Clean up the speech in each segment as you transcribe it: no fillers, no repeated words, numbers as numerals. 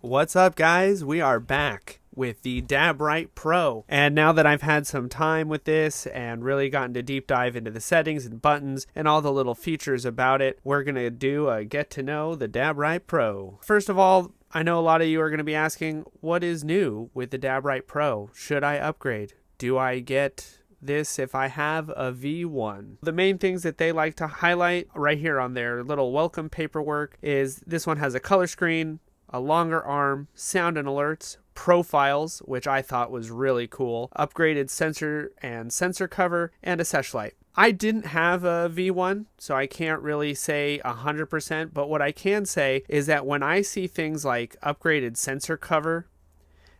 What's up, guys? We are back with the Dab Rite Pro. And now that I've had some time with this and really gotten to deep dive into the settings and buttons and all the little features about it, we're going to do a get to know the Dab Rite Pro. First of all, I know a lot of you are going to be asking, what is new with the Dab Rite Pro? Should I upgrade? Do I get this if I have a V1? The main things that they like to highlight right here on their little welcome paperwork is this one has a color screen, a longer arm, sound and alerts, profiles, which I thought was really cool, upgraded sensor and sensor cover, and a sesh light. I didn't have a V1, so I can't really say 100%, but what I can say is that when I see things like upgraded sensor cover,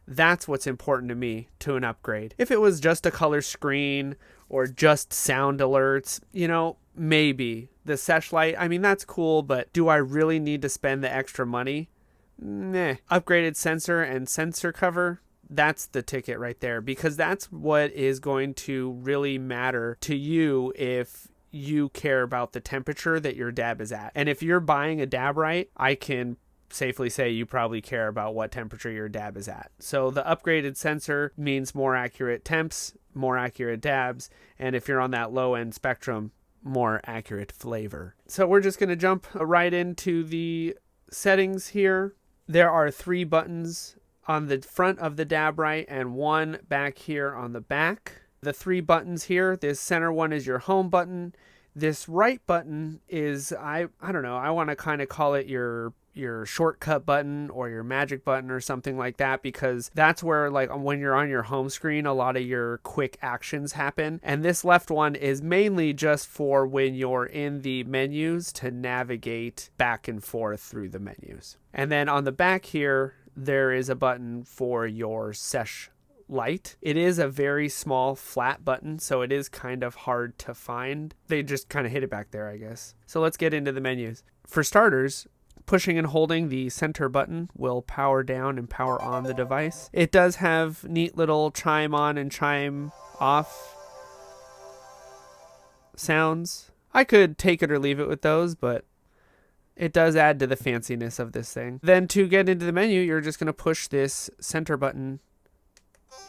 that's what's important to me to an upgrade. If it was just a color screen or just sound alerts, maybe. The sesh light, that's cool, but do I really need to spend the extra money? Nah. Upgraded sensor and sensor cover, that's the ticket right there, because that's what is going to really matter to you if you care about the temperature that your dab is at. And if you're buying a Dab Rite, I can safely say you probably care about what temperature your dab is at. So the upgraded sensor means more accurate temps, more accurate dabs, and if you're on that low end spectrum, more accurate flavor. So we're just going to jump right into the settings here. There are 3 buttons on the front of the Dab Rite and 1 back here on the back. The 3 buttons here, this center one is your home button. This right button is, I don't know, I want to kind of call it your shortcut button or your magic button or something like that, because that's where, like, when you're on your home screen, a lot of your quick actions happen. And this left one is mainly just for when you're in the menus to navigate back and forth through the menus. And then on the back here, there is a button for your sesh light. It is a very small flat button, so it is kind of hard to find. They just kind of hid it back there, I guess. So let's get into the menus. For starters, pushing and holding the center button will power down and power on the device. It does have neat little chime on and chime off sounds. I could take it or leave it with those, but it does add to the fanciness of this thing. Then to get into the menu, you're just going to push this center button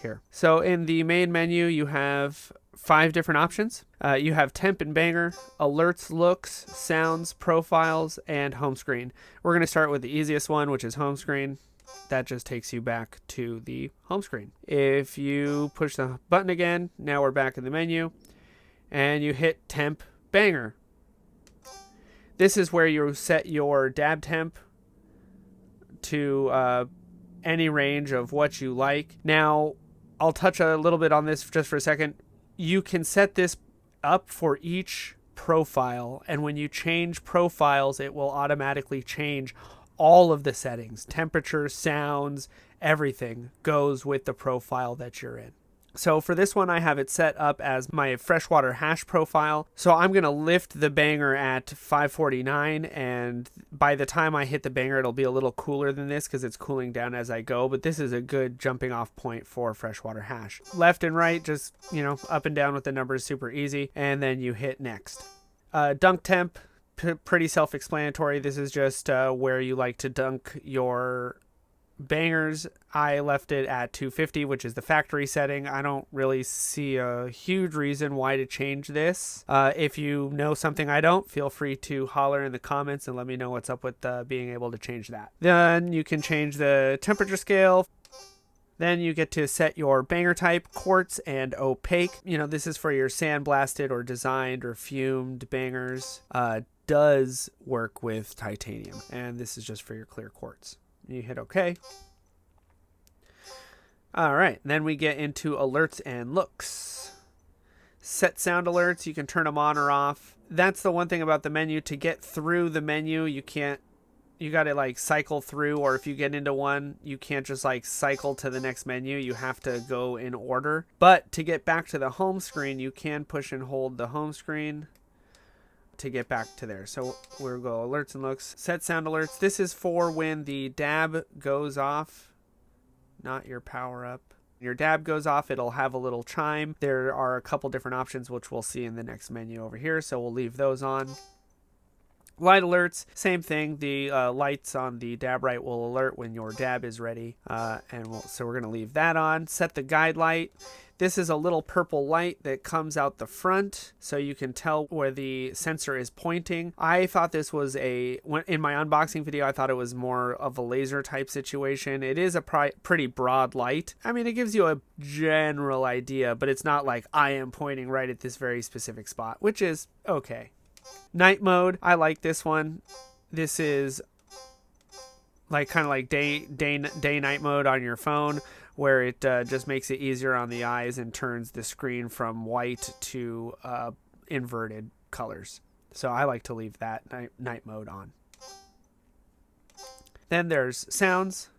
here. So in the main menu, you have 5 different options. You have temp and banger, alerts, looks, sounds, profiles, and home screen. We're going to start with the easiest one, which is home screen. That just takes you back to the home screen. If you push the button again, now we're back in the menu, and you hit temp banger. This is where you set your dab temp to any range of what you like. Now, I'll touch a little bit on this just for a second. You can set this up for each profile, and when you change profiles, it will automatically change all of the settings. Temperature, sounds, everything goes with the profile that you're in. So for this one, I have it set up as my freshwater hash profile. So I'm going to lift the banger at 549, and by the time I hit the banger, it'll be a little cooler than this because it's cooling down as I go, but this is a good jumping off point for freshwater hash. Left and right, just, up and down with the numbers, super easy, and then you hit next. Dunk temp, pretty self-explanatory. This is just where you like to dunk your bangers. I left it at 250, which is the factory setting. I don't really see a huge reason why to change this. If you know something I don't, feel free to holler in the comments and let me know what's up with being able to change that. Then you can change the temperature scale. Then you get to set your banger type, quartz and opaque. This is for your sandblasted or designed or fumed bangers. Does work with titanium, and this is just for your clear quartz. You hit OK. All right, then we get into alerts and looks. Set sound alerts, you can turn them on or off. That's the one thing about the menu. To get through the menu, you got to cycle through, or if you get into one, you can't just cycle to the next menu. You have to go in order. But to get back to the home screen, you can push and hold the home screen to get back to there. So we'll go alerts and looks. Set sound alerts. This is for when the dab goes off, not your power up. Your dab goes off, it'll have a little chime. There are a couple different options which we'll see in the next menu over here, so we'll leave those on. Light alerts, same thing. The lights on the Dab Rite will alert when your dab is ready. So we're going to leave that on. Set the guide light. This is a little purple light that comes out the front so you can tell where the sensor is pointing. I thought this was in my unboxing video, I thought it was more of a laser type situation. It is a pretty broad light. I mean, it gives you a general idea, but it's not like I am pointing right at this very specific spot, which is okay. Night mode, I like this one. This is like kind of like day night mode on your phone, where it just makes it easier on the eyes and turns the screen from white to inverted colors. So I like to leave that night mode on. Then there's sounds.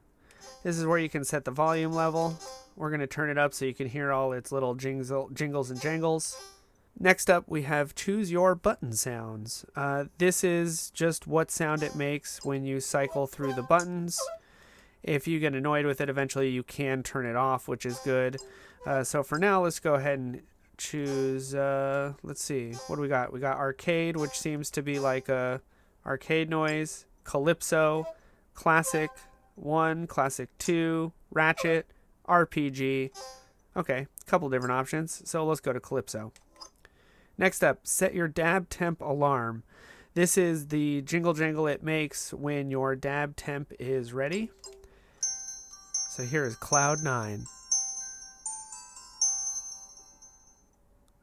This is where you can set the volume level. We're going to turn it up so you can hear all its little jingles and jangles. Next up, we have choose your button sounds. This is just what sound it makes when you cycle through the buttons. If you get annoyed with it, eventually you can turn it off, which is good. So for now, let's go ahead and choose, let's see, what do we got? We got arcade, which seems to be like a arcade noise, calypso, classic 1, classic 2, ratchet, RPG. Okay, a couple different options. So let's go to calypso. Next up, set your dab temp alarm. This is the jingle jangle it makes when your dab temp is ready. So here is Cloud 9.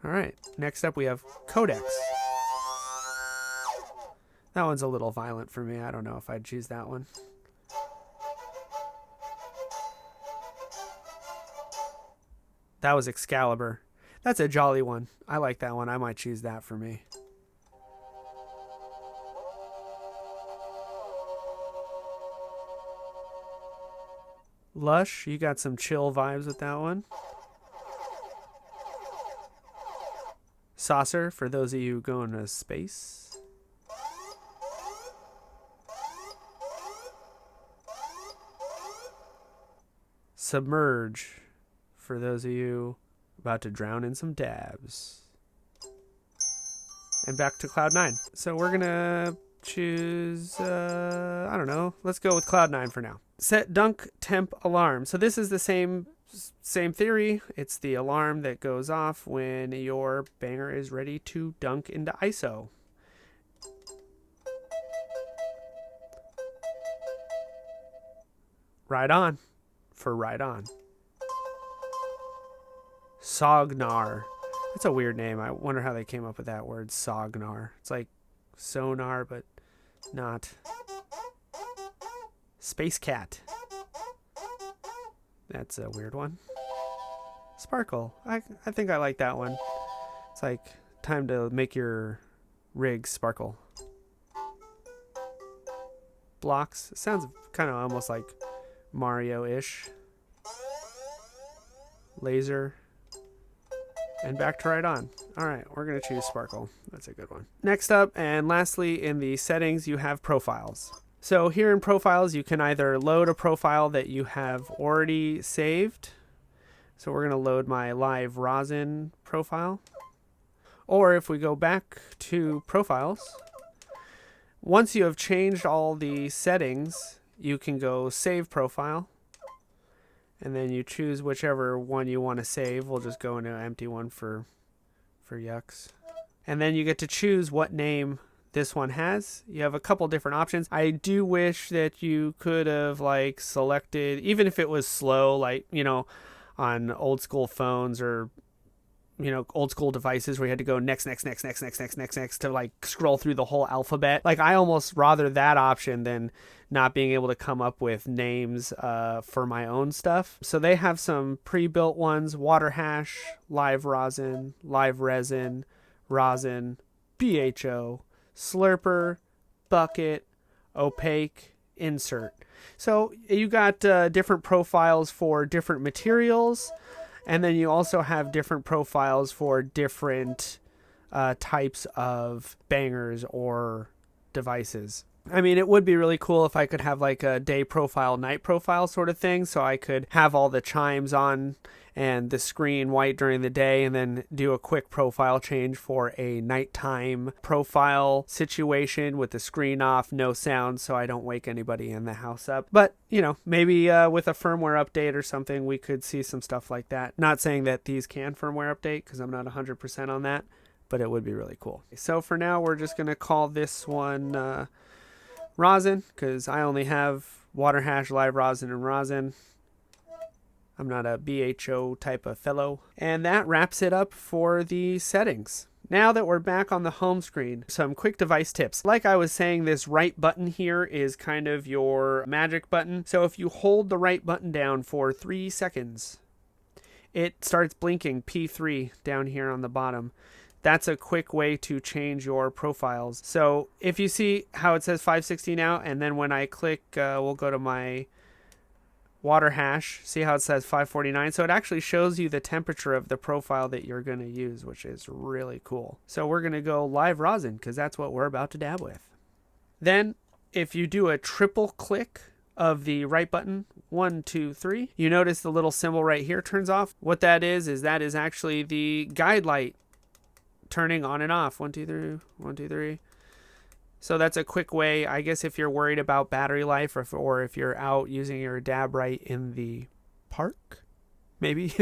All right, next up we have codecs. That one's a little violent for me. I don't know if I'd choose that one. That was Excalibur. That's a jolly one. I like that one. I might choose that for me. Lush, you got some chill vibes with that one. Saucer, for those of you going to space. Submerge, for those of you about to drown in some dabs. And back to Cloud 9. So we're gonna choose, I don't know, let's go with Cloud 9 for now. Set dunk temp alarm. So this is the same theory. It's the alarm that goes off when your banger is ready to dunk into ISO. Ride on for ride on. Sognar. That's a weird name. I wonder how they came up with that word, Sognar. It's like sonar, but not. Space Cat. That's a weird one. Sparkle. I think I like that one. It's like time to make your rig sparkle. Blocks. It sounds kind of almost like Mario-ish. Laser. And back to right on. All right, we're going to choose Sparkle. That's a good one. Next up, and lastly, in the settings, you have profiles. So here in profiles, you can either load a profile that you have already saved. So we're going to load my live rosin profile. Or if we go back to profiles, once you have changed all the settings, you can go save profile. And then you choose whichever one you want to save. We'll just go into an empty one for yucks. And then you get to choose what name this one has. You have a couple different options. I do wish that you could have like selected, even if it was slow, like, you know, on old school phones or, you know, old school devices where you had to go next to like scroll through the whole alphabet. Like I almost rather that option than not being able to come up with names for my own stuff. So they have some pre-built ones: water hash, live rosin, live resin, rosin, BHO, slurper, bucket, opaque, insert. So you got different profiles for different materials. And then you also have different profiles for different types of bangers or devices. I mean, it would be really cool if I could have like a day profile, night profile sort of thing, so I could have all the chimes on and the screen white during the day, and then do a quick profile change for a nighttime profile situation with the screen off, no sound, so I don't wake anybody in the house up. But, you know, maybe with a firmware update or something, we could see some stuff like that. Not saying that these can firmware update, because I'm not 100% on that, but it would be really cool. So for now, we're just going to call this one rosin, because I only have water hash, live rosin, and rosin. I'm not a BHO type of fellow. And that wraps it up for the settings. Now that we're back on the home screen, some quick device tips. Like I was saying, this right button here is kind of your magic button. So if you hold the right button down for 3 seconds, it starts blinking P3 down here on the bottom. That's a quick way to change your profiles. So if you see how it says 560 now, and then when I click, we'll go to my water hash, see how it says 549? So it actually shows you the temperature of the profile that you're going to use, which is really cool. So we're going to go live rosin, because that's what we're about to dab with. Then if you do a triple click of the right button, 1, 2, 3, you notice the little symbol right here turns off. What that is that is actually the guide light turning on and off. 1, 2, 3, 1, 2, 3. So that's a quick way, I guess, if you're worried about battery life, or if you're out using your Dab Rite in the park, maybe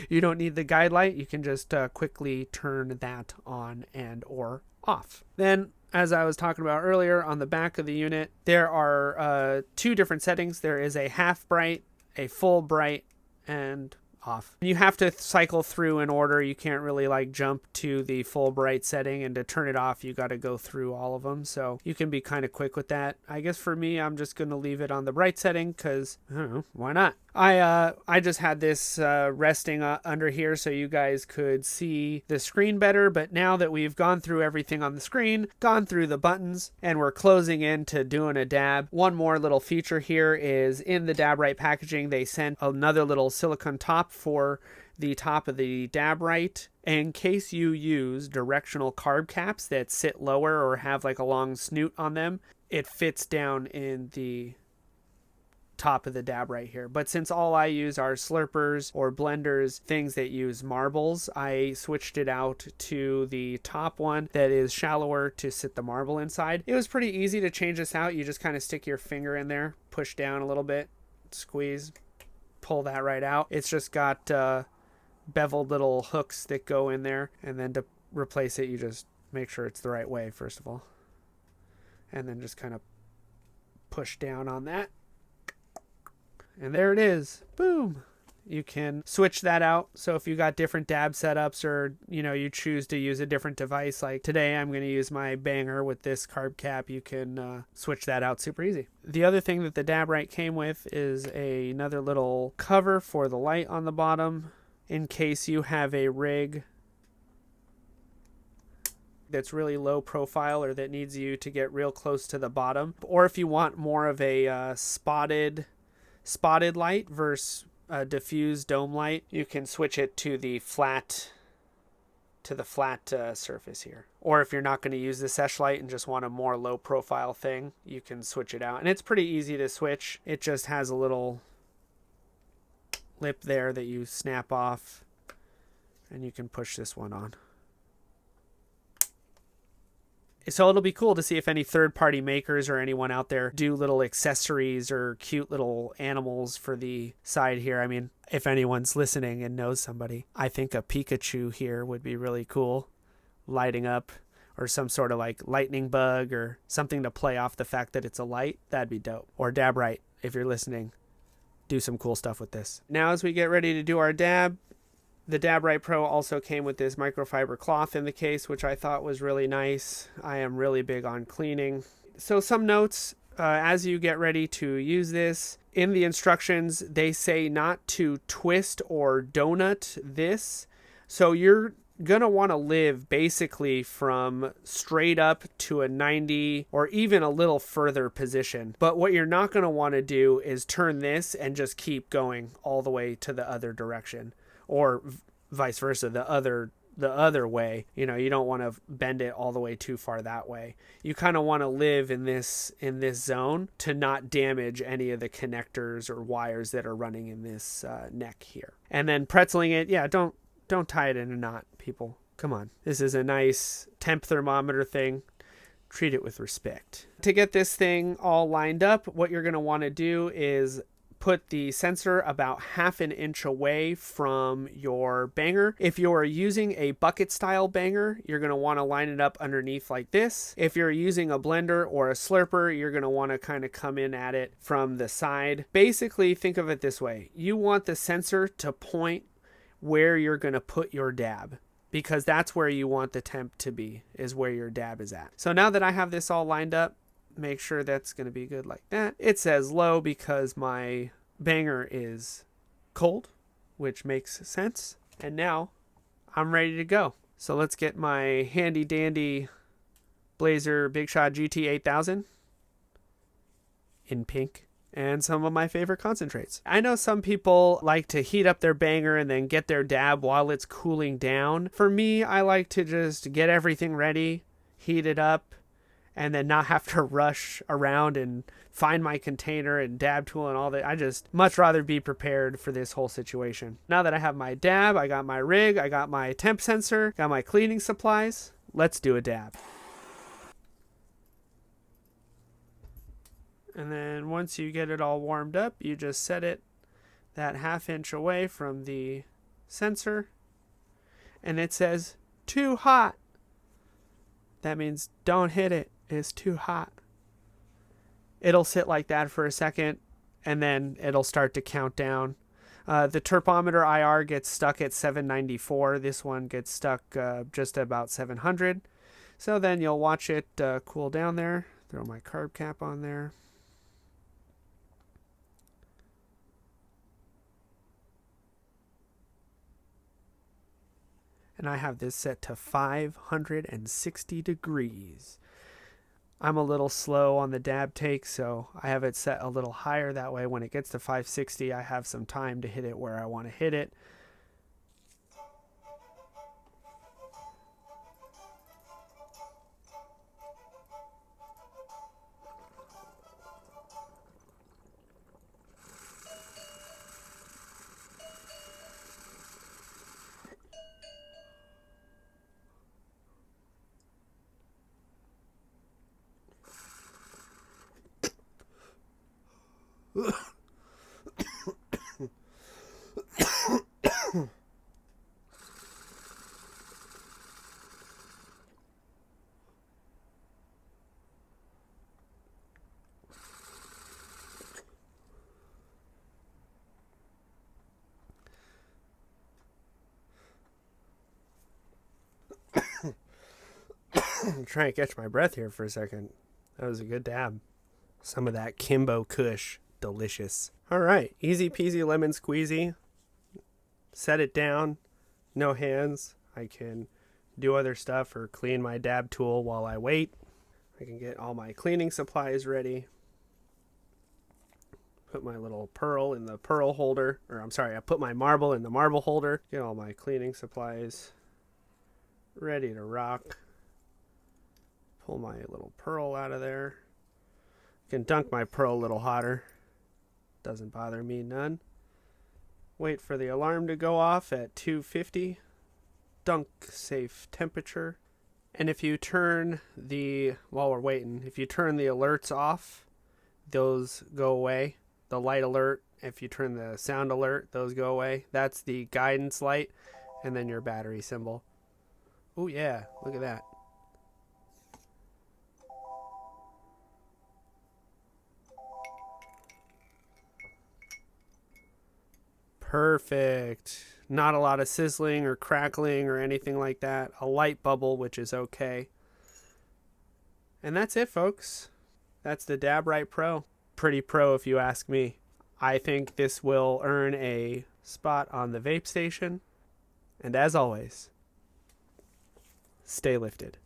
you don't need the guide light. You can just quickly turn that on and or off. Then, as I was talking about earlier, on the back of the unit, there are 2 different settings. There is a half bright, a full bright, and off. You have to cycle through in order. You can't really like jump to the full bright setting, and to turn it off you got to go through all of them, so you can be kind of quick with that. I guess for me, I'm just going to leave it on the bright setting, because I don't know, why not? I just had this resting under here so you guys could see the screen better, but now that we've gone through everything on the screen, gone through the buttons, and we're closing into doing a dab, one more little feature here is in the Dab Rite packaging, they sent another little silicone top for the top of the Dab Rite in case you use directional carb caps that sit lower or have like a long snoot on them. It fits down in the top of the Dab Rite here. But since all I use are slurpers or blenders, things that use marbles, I switched it out to the top one that is shallower to sit the marble inside. It was pretty easy to change this out. You just kind of stick your finger in there, push down a little bit, squeeze, pull that right out. It's just got beveled little hooks that go in there, and then to replace it, you just make sure it's the right way first of all, and then just kind of push down on that. And there it is. Boom. You can switch that out. So if you got different dab setups, or you choose to use a different device, like today I'm going to use my banger with this carb cap, you can switch that out super easy. The other thing that the Dab Rite came with is another little cover for the light on the bottom in case you have a rig that's really low profile or that needs you to get real close to the bottom, or if you want more of a spotted light versus diffused dome light, you can switch it to the flat surface here. Or if you're not going to use the sesh light and just want a more low profile thing, you can switch it out, and it's pretty easy to switch. It just has a little lip there that you snap off, and you can push this one on. So it'll be cool to see if any third-party makers or anyone out there do little accessories or cute little animals for the side here. I mean, if anyone's listening and knows somebody, I think a Pikachu here would be really cool, lighting up, or some sort of like lightning bug or something to play off the fact that it's a light. That'd be dope. Or Dab Rite, if you're listening, do some cool stuff with this. Now as we get ready to do our dab, the Dab Rite Pro also came with this microfiber cloth in the case, which I thought was really nice. I am really big on cleaning. So some notes as you get ready to use this. In the instructions, they say not to twist or donut this. So you're going to want to live basically from straight up to a 90 or even a little further position. But what you're not going to want to do is turn this and just keep going all the way to the other direction. Or vice versa, the other the other way. You know, you don't want to bend it all the way too far that way. You kind of want to live in this zone to not damage any of the connectors or wires that are running in this neck here. And then pretzeling it, yeah, don't tie it in a knot, people. Come on. This is a nice temp thermometer thing. Treat it with respect. To get this thing all lined up, what you're going to want to do is put the sensor about 1/2 inch away from your banger. If you're using a bucket style banger, you're going to want to line it up underneath like this. If you're using a blender or a slurper, you're going to want to kind of come in at it from the side. Basically, think of it this way. You want the sensor to point where you're going to put your dab, because that's where you want the temp to be, is where your dab is at. So now that I have this all lined up, make sure that's going to be good like that. It says low because my banger is cold, which makes sense. And now I'm ready to go. So let's get my handy dandy Blazer Big Shot GT 8000 in pink and some of my favorite concentrates. I know some people like to heat up their banger and then get their dab while it's cooling down. For me, I like to just get everything ready, heat it up, and then not have to rush around and find my container and dab tool and all that. I just much rather be prepared for this whole situation. Now that I have my dab, I got my rig, I got my temp sensor, got my cleaning supplies, let's do a dab. And then once you get it all warmed up, you just set it that 1/2 inch away from the sensor. And it says, too hot. That means don't hit it. It's too hot. It'll sit like that for a second, and then it'll start to count down. The terpometer IR gets stuck at 794. This one gets stuck just about 700. So then you'll watch it cool down there. Throw my carb cap on there. And I have this set to 560 degrees. I'm a little slow on the dab take, so I have it set a little higher. That way when it gets to 560, I have some time to hit it where I want to hit it. I'm trying to catch my breath here for a second. That was a good dab. Some of that Kimbo Kush. Delicious. All right. Easy peasy lemon squeezy. Set it down. No hands. I can do other stuff or clean my dab tool while I wait. I can get all my cleaning supplies ready. Put my little pearl in the pearl holder. Or I'm sorry, I put my marble in the marble holder. Get all my cleaning supplies ready to rock. Pull my little pearl out of there. Can dunk my pearl a little hotter. Doesn't bother me none. Wait for the alarm to go off at 250. Dunk safe temperature. And if you turn while we're waiting, if you turn the alerts off, those go away. The light alert, if you turn the sound alert, those go away. That's the guidance light, and then your battery symbol. Oh yeah, look at that. Perfect. Not a lot of sizzling or crackling or anything like that. A light bubble, which is okay. And that's it, folks. That's the Dab Rite Pro. Pretty pro if you ask me. I think this will earn a spot on the vape station. And as always, stay lifted.